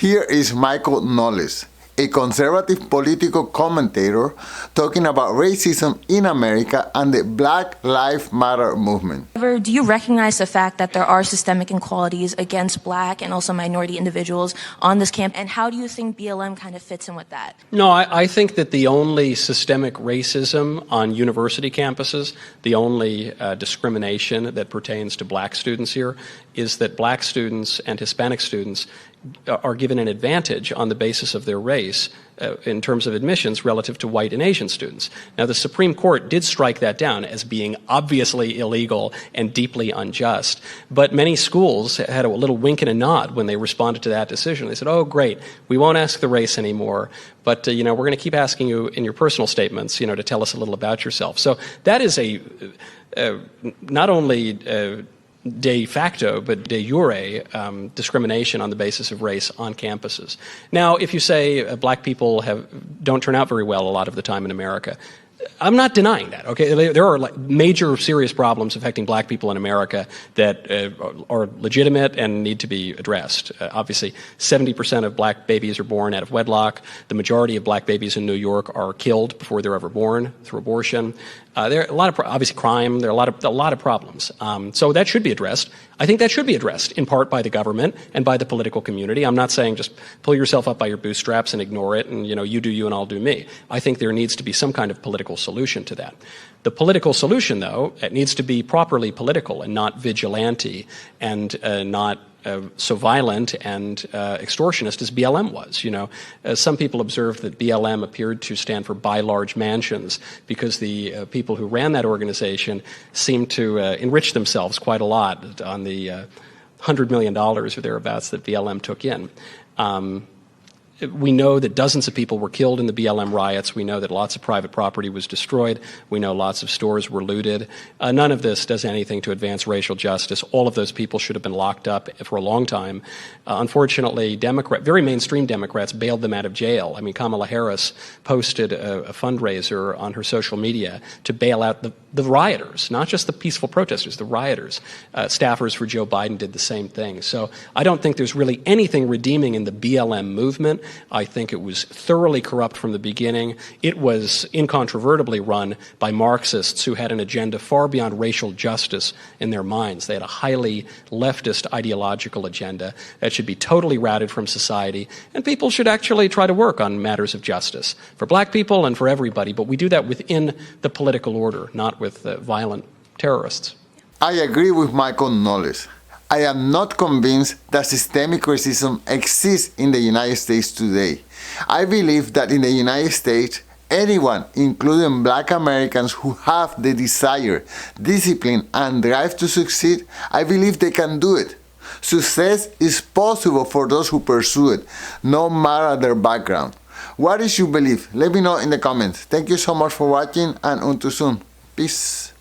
Here is Michael Knowles, a conservative political commentator talking about racism in America and the Black Lives Matter movement. However, do you recognize the fact that there are systemic inequalities against Black and also minority individuals on this camp? And how do you think BLM kind of fits in with that? No, I think that the only systemic racism on university campuses, the only discrimination that pertains to Black students here, is that Black students and Hispanic students are given an advantage on the basis of their race in terms of admissions relative to white and Asian students. Now, the Supreme Court did strike that down as being obviously illegal and deeply unjust, but many schools had a little wink and a nod when they responded to that decision. They said, oh, great, we won't ask the race anymore, but we're going to keep asking you in your personal statements, to tell us a little about yourself. So that is not only de facto, but de jure discrimination on the basis of race on campuses. Now, if you say Black people don't turn out very well a lot of the time in America, I'm not denying that, okay? There are major serious problems affecting Black people in America that are legitimate and need to be addressed. Obviously, 70% of Black babies are born out of wedlock. The majority of Black babies in New York are killed before they're ever born through abortion. There are a lot of, obviously, crime. There are a lot of problems. So that should be addressed. I think that should be addressed in part by the government and by the political community. I'm not saying just pull yourself up by your bootstraps and ignore it and, you do you and I'll do me. I think there needs to be some kind of political solution to that. The political solution, though, it needs to be properly political and not vigilante and not so violent and extortionist as BLM was. Some people observed that BLM appeared to stand for buy large mansions because the people who ran that organization seemed to enrich themselves quite a lot on the $100 million or thereabouts that BLM took in. We know that dozens of people were killed in the BLM riots. We know that lots of private property was destroyed. We know lots of stores were looted. None of this does anything to advance racial justice. All of those people should have been locked up for a long time. Unfortunately, very mainstream Democrats bailed them out of jail. I mean, Kamala Harris posted a fundraiser on her social media to bail out the rioters, not just the peaceful protesters, the rioters. Staffers for Joe Biden did the same thing. So I don't think there's really anything redeeming in the BLM movement. I think it was thoroughly corrupt from the beginning. It was incontrovertibly run by Marxists who had an agenda far beyond racial justice in their minds. They had a highly leftist ideological agenda that should be totally routed from society, and people should actually try to work on matters of justice for Black people and for everybody, but we do that within the political order, not with violent terrorists. I agree with Michael Knowles. I am not convinced that systemic racism exists in the United States today. I believe that in the United States, anyone, including Black Americans who have the desire, discipline, and drive to succeed, I believe they can do it. Success is possible for those who pursue it, no matter their background. What is your belief? Let me know in the comments. Thank you so much for watching, and until soon. Peace.